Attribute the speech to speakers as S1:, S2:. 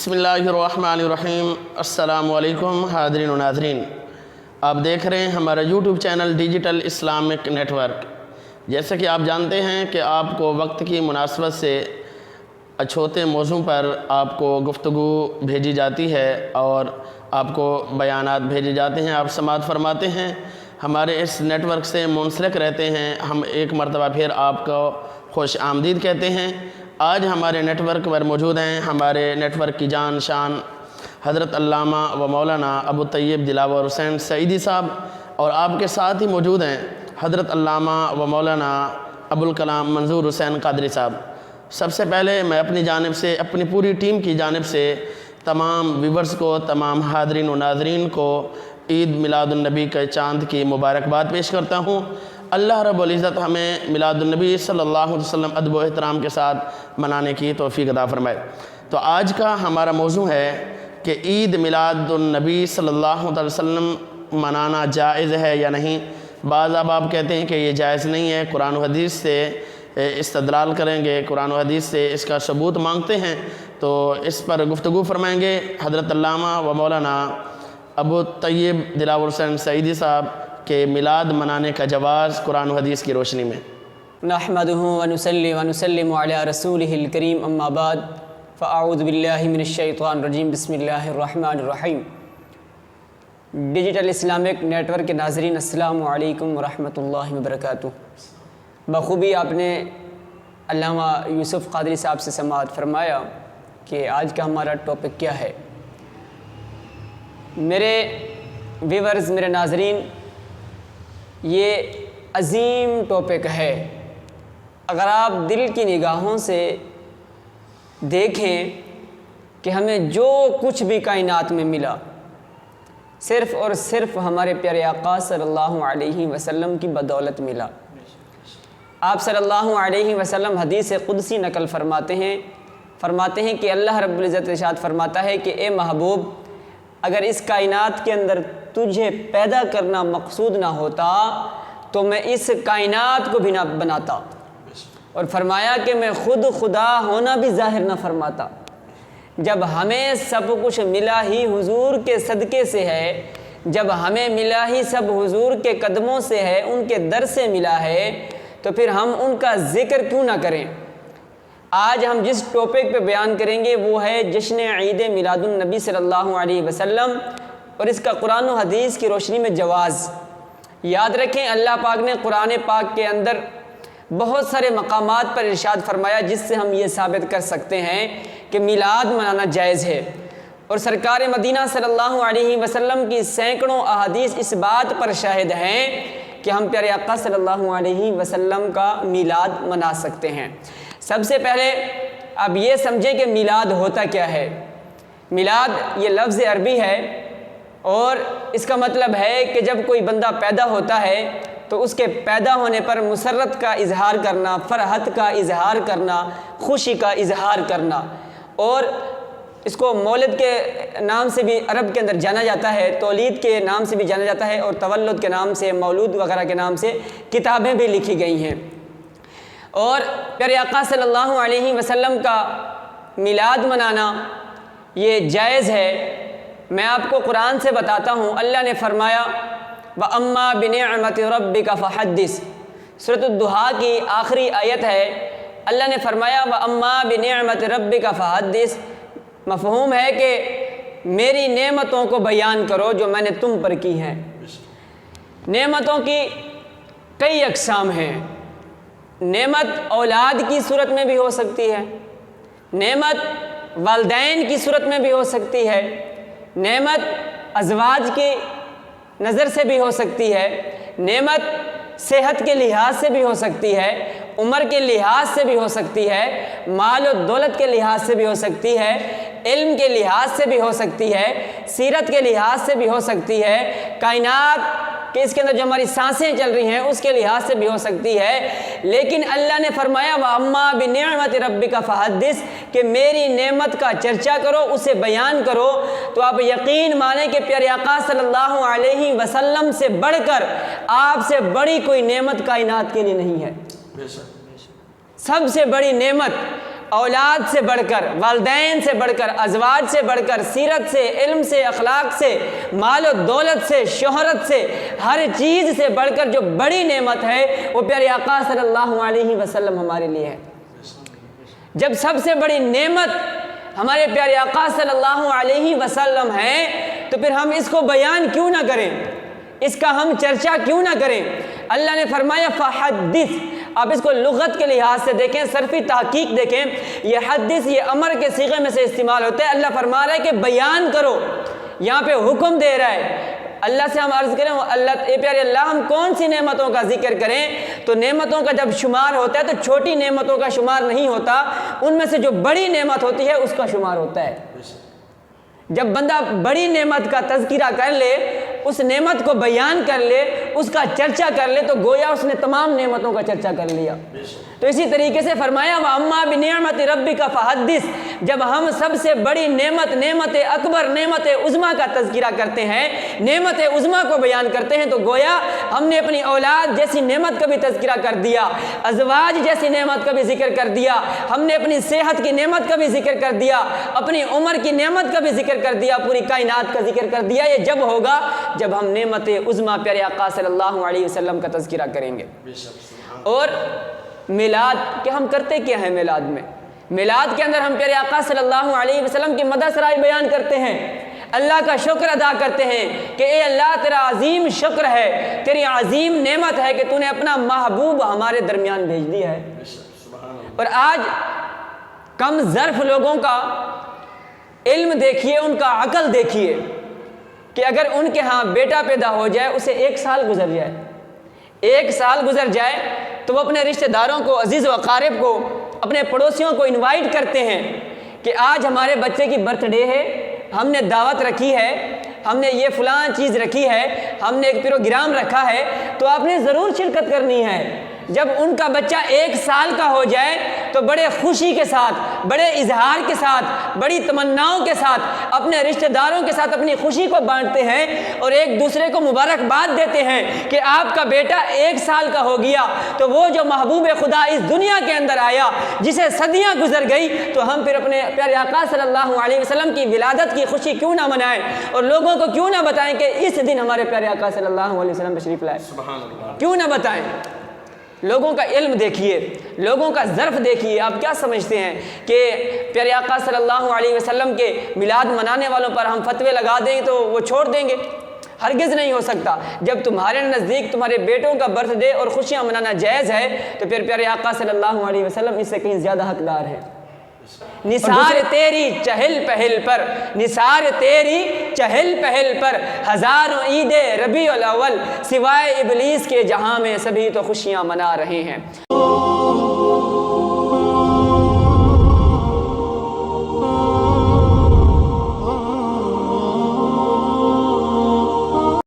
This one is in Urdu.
S1: بسم اللہ الرحمن الرحیم۔ السلام علیکم حاضرین و ناظرین، آپ دیکھ رہے ہیں ہمارا YouTube channel digital Islamic network. جیسا کہ آپ جانتے ہیں کہ آپ کو وقت کی مناسبت سے اچھوتے موضوع پر آپ کو گفتگو بھیجی جاتی ہے اور آپ کو بیانات بھیجے جاتے ہیں، آپ سماعت فرماتے ہیں، ہمارے اس نیٹ ورک سے منسلک رہتے ہیں۔ ہم ایک مرتبہ پھر آپ کو خوش آمدید کہتے ہیں۔ آج ہمارے نیٹ ورک پر موجود ہیں ہمارے نیٹ ورک کی جان شان حضرت علامہ و مولانا ابو طیب دلاور حسین سعیدی صاحب، اور آپ کے ساتھ ہی موجود ہیں حضرت علامہ و مولانا ابوالکلام منظور حسین قادری صاحب۔ سب سے پہلے میں اپنی جانب سے، اپنی پوری ٹیم کی جانب سے تمام ویورز کو، تمام حاضرین و ناظرین کو عید میلاد النبی کے چاند کی مبارکباد پیش کرتا ہوں۔ اللہ رب العزت ہمیں میلاد النبی صلی اللہ علیہ وسلم ادب و احترام کے ساتھ منانے کی توفیق عطا فرمائے۔ تو آج کا ہمارا موضوع ہے کہ عید میلاد النبی صلی اللہ علیہ وسلم منانا جائز ہے یا نہیں۔ بعض آپ کہتے ہیں کہ یہ جائز نہیں ہے، قرآن و حدیث سے استدلال کریں گے، قرآن و حدیث سے اس کا ثبوت مانگتے ہیں، تو اس پر گفتگو فرمائیں گے حضرت علامہ و مولانا ابو طیب دلاور حسین سعیدی صاحب کہ میلاد منانے کا جواز قرآن و حدیث کی روشنی میں۔
S2: نحمدہ ونصلی ونسلم علی رسولہ الکریم، اما بعد فاعوذ باللہ من الشیطان الرجیم، بسم اللہ الرحمن الرحیم۔ ڈیجیٹل اسلامک نیٹ ورک کے ناظرین، السلام علیکم ورحمۃ اللہ وبرکاتہ۔ بخوبی آپ نے علامہ یوسف قادری صاحب سے سماعت فرمایا کہ آج کا ہمارا ٹاپک کیا ہے۔ میرے ویورز، میرے ناظرین، یہ عظیم ٹاپک ہے۔ اگر آپ دل کی نگاہوں سے دیکھیں کہ ہمیں جو کچھ بھی کائنات میں ملا، صرف اور صرف ہمارے پیارے آقا صلی اللہ علیہ وسلم کی بدولت ملا۔ آپ صلی اللہ علیہ وسلم حدیث قدسی نقل فرماتے ہیں کہ اللہ رب العزت ارشاد فرماتا ہے کہ اے محبوب، اگر اس کائنات کے اندر تجھے پیدا کرنا مقصود نہ ہوتا تو میں اس کائنات کو بھی نہ بناتا، اور فرمایا کہ میں خود خدا ہونا بھی ظاہر نہ فرماتا۔ جب ہمیں سب کچھ ملا ہی حضور کے صدقے سے ہے، جب ہمیں ملا ہی سب حضور کے قدموں سے ہے، ان کے در سے ملا ہے، تو پھر ہم ان کا ذکر کیوں نہ کریں۔ آج ہم جس ٹاپک پہ بیان کریں گے وہ ہے جشن عید میلاد النبی صلی اللہ علیہ وسلم، اور اس کا قرآن و حدیث کی روشنی میں جواز۔ یاد رکھیں، اللہ پاک نے قرآن پاک کے اندر بہت سارے مقامات پر ارشاد فرمایا جس سے ہم یہ ثابت کر سکتے ہیں کہ میلاد منانا جائز ہے، اور سرکار مدینہ صلی اللہ علیہ وسلم کی سینکڑوں احادیث اس بات پر شاہد ہیں کہ ہم پیارے آقا صلی اللہ علیہ وسلم کا میلاد منا سکتے ہیں۔ سب سے پہلے اب یہ سمجھیں کہ میلاد ہوتا کیا ہے۔ میلاد یہ لفظ عربی ہے، اور اس کا مطلب ہے کہ جب کوئی بندہ پیدا ہوتا ہے تو اس کے پیدا ہونے پر مسرت کا اظہار کرنا، فرحت کا اظہار کرنا، خوشی کا اظہار کرنا، اور اس کو مولد کے نام سے بھی عرب کے اندر جانا جاتا ہے، تولید کے نام سے بھی جانا جاتا ہے، اور تولد کے نام سے، مولود وغیرہ کے نام سے کتابیں بھی لکھی گئی ہیں۔ اور پیارے آقا صلی اللہ علیہ وسلم کا میلاد منانا یہ جائز ہے۔ میں آپ کو قرآن سے بتاتا ہوں، اللہ نے فرمایا وَأَمَّا بِنِعْمَةِ رَبِّكَ فَحَدِّثْ، سورۃ الضحیٰ کی آخری آیت ہے۔ اللہ نے فرمایا وَأَمَّا بِنِعْمَةِ رَبِّكَ فَحَدِّثْ، مفہوم ہے کہ میری نعمتوں کو بیان کرو جو میں نے تم پر کی ہیں۔ نعمتوں کی کئی اقسام ہیں۔ نعمت اولاد کی صورت میں بھی ہو سکتی ہے، نعمت والدین کی صورت میں بھی ہو سکتی ہے، نعمت ازواج کی نظر سے بھی ہو سکتی ہے، نعمت صحت کے لحاظ سے بھی ہو سکتی ہے، عمر کے لحاظ سے بھی ہو سکتی ہے، مال و دولت کے لحاظ سے بھی ہو سکتی ہے، علم کے لحاظ سے بھی ہو سکتی ہے، سیرت کے لحاظ سے بھی ہو سکتی ہے، کائنات کہ اس کے اندر جو ہماری سانسیں چل رہی ہیں اس کے لحاظ سے بھی ہو سکتی ہے۔ لیکن اللہ نے فرمایا وَأَمَّا بِنِعْمَةِ رَبِّكَ فَحَدِّثْ، کہ میری نعمت کا چرچا کرو، اسے بیان کرو۔ تو آپ یقین مانیں کہ پیارے آقا صلی اللہ علیہ وسلم سے بڑھ کر آپ سے بڑی کوئی نعمت کائنات کے لیے نہیں ہے۔ سب سے بڑی نعمت اولاد سے بڑھ کر، والدین سے بڑھ کر، ازواج سے بڑھ کر، سیرت سے، علم سے، اخلاق سے، مال و دولت سے، شہرت سے، ہر چیز سے بڑھ کر جو بڑی نعمت ہے وہ پیارے آقا صلی اللہ علیہ وسلم ہمارے لیے ہے۔ جب سب سے بڑی نعمت ہمارے پیارے آقا صلی اللہ علیہ وسلم ہے تو پھر ہم اس کو بیان کیوں نہ کریں، اس کا ہم چرچا کیوں نہ کریں؟ اللہ نے فرمایا فحدث، آپ اس کو لغت کے لحاظ سے دیکھیں، صرفی تحقیق دیکھیں، یہ حدث یہ امر کے صیغے میں سے استعمال ہوتا ہے۔ اللہ فرما رہا ہے کہ بیان کرو، یہاں پہ حکم دے رہا ہے۔ اللہ سے ہم عرض کریں اللہ اے پیارے اللہ ہم کون سی نعمتوں کا ذکر کریں؟ تو نعمتوں کا جب شمار ہوتا ہے تو چھوٹی نعمتوں کا شمار نہیں ہوتا، ان میں سے جو بڑی نعمت ہوتی ہے اس کا شمار ہوتا ہے۔ جب بندہ بڑی نعمت کا تذکرہ کر لے، اس نعمت کو بیان کر لے، اس کا چرچا کر لے تو گویا اس نے تمام نعمتوں کا چرچا کر لیا۔ تو اسی طریقے سے فرمایا وَأَمَّا بِنِعْمَةِ رَبِّكَ فَحَدِّثْ، جب ہم سب سے بڑی نعمت اکبر، نعمت عظمیٰ کا تذکرہ کرتے ہیں، نعمت عظمیٰ کو بیان کرتے ہیں تو گویا ہم نے اپنی اولاد جیسی نعمت کا بھی تذکرہ کر دیا، ازواج جیسی نعمت کا بھی ذکر کر دیا، ہم نے اپنی صحت کی نعمت کا بھی ذکر کر دیا، اپنی عمر کی نعمت کا بھی ذکر کر دیا، پوری کائنات کا ذکر کر دیا۔ یہ جب ہوگا جب ہم نعمت عظمیٰ پیارے آقا صلی اللہ علیہ وسلم کا تذکرہ کریں گے۔ اور میلاد کہ ہم کرتے کیا ہیں میلاد میں؟ میلاد کے اندر ہم پیارے آقا صلی اللہ علیہ وسلم کی مدح سرائی بیان کرتے ہیں، اللہ کا شکر ادا کرتے ہیں کہ اے اللہ تیرا عظیم شکر ہے، تیری عظیم نعمت ہے کہ تو نے اپنا محبوب ہمارے درمیان بھیج دیا ہے۔ اور آج کم ظرف لوگوں کا علم دیکھیے، ان کا عقل دیکھیے کہ اگر ان کے ہاں بیٹا پیدا ہو جائے، اسے 1 سال گزر جائے، 1 سال گزر جائے تو وہ اپنے رشتہ داروں کو، عزیز و اقارب کو، اپنے پڑوسیوں کو انوائٹ کرتے ہیں کہ آج ہمارے بچے کی برتھ ڈے ہے، ہم نے دعوت رکھی ہے، ہم نے یہ فلاں چیز رکھی ہے، ہم نے ایک پروگرام رکھا ہے، تو آپ نے ضرور شرکت کرنی ہے۔ جب ان کا بچہ 1 سال کا ہو جائے تو بڑے خوشی کے ساتھ، بڑے اظہار کے ساتھ، بڑی تمناؤں کے ساتھ اپنے رشتہ داروں کے ساتھ اپنی خوشی کو بانٹتے ہیں اور ایک دوسرے کو مبارکباد دیتے ہیں کہ آپ کا بیٹا 1 سال کا ہو گیا۔ تو وہ جو محبوب خدا اس دنیا کے اندر آیا، جسے صدیاں گزر گئی، تو ہم پھر اپنے پیارے آقا صلی اللہ علیہ وسلم کی ولادت کی خوشی کیوں نہ منائیں اور لوگوں کو کیوں نہ بتائیں کہ اس دن ہمارے پیارے آقا صلی اللہ علیہ وسلم تشریف لائے؟ کیوں نہ بتائیں؟ لوگوں کا علم دیکھیے، لوگوں کا ظرف دیکھیے۔ آپ کیا سمجھتے ہیں کہ پیارے آقا صلی اللہ علیہ وسلم کے میلاد منانے والوں پر ہم فتوے لگا دیں تو وہ چھوڑ دیں گے؟ ہرگز نہیں ہو سکتا۔ جب تمہارے نزدیک تمہارے بیٹوں کا برتھ ڈے اور خوشیاں منانا جائز ہے تو پھر پیارے آقا صلی اللہ علیہ وسلم اس سے کہیں زیادہ حقدار ہے۔ نثار تیری چہل پہل پر، نثار تیری چہل پہل پر، ہزاروں عید ربیع الاول، سوائے ابلیس کے جہاں میں سبھی تو خوشیاں منا رہے ہیں۔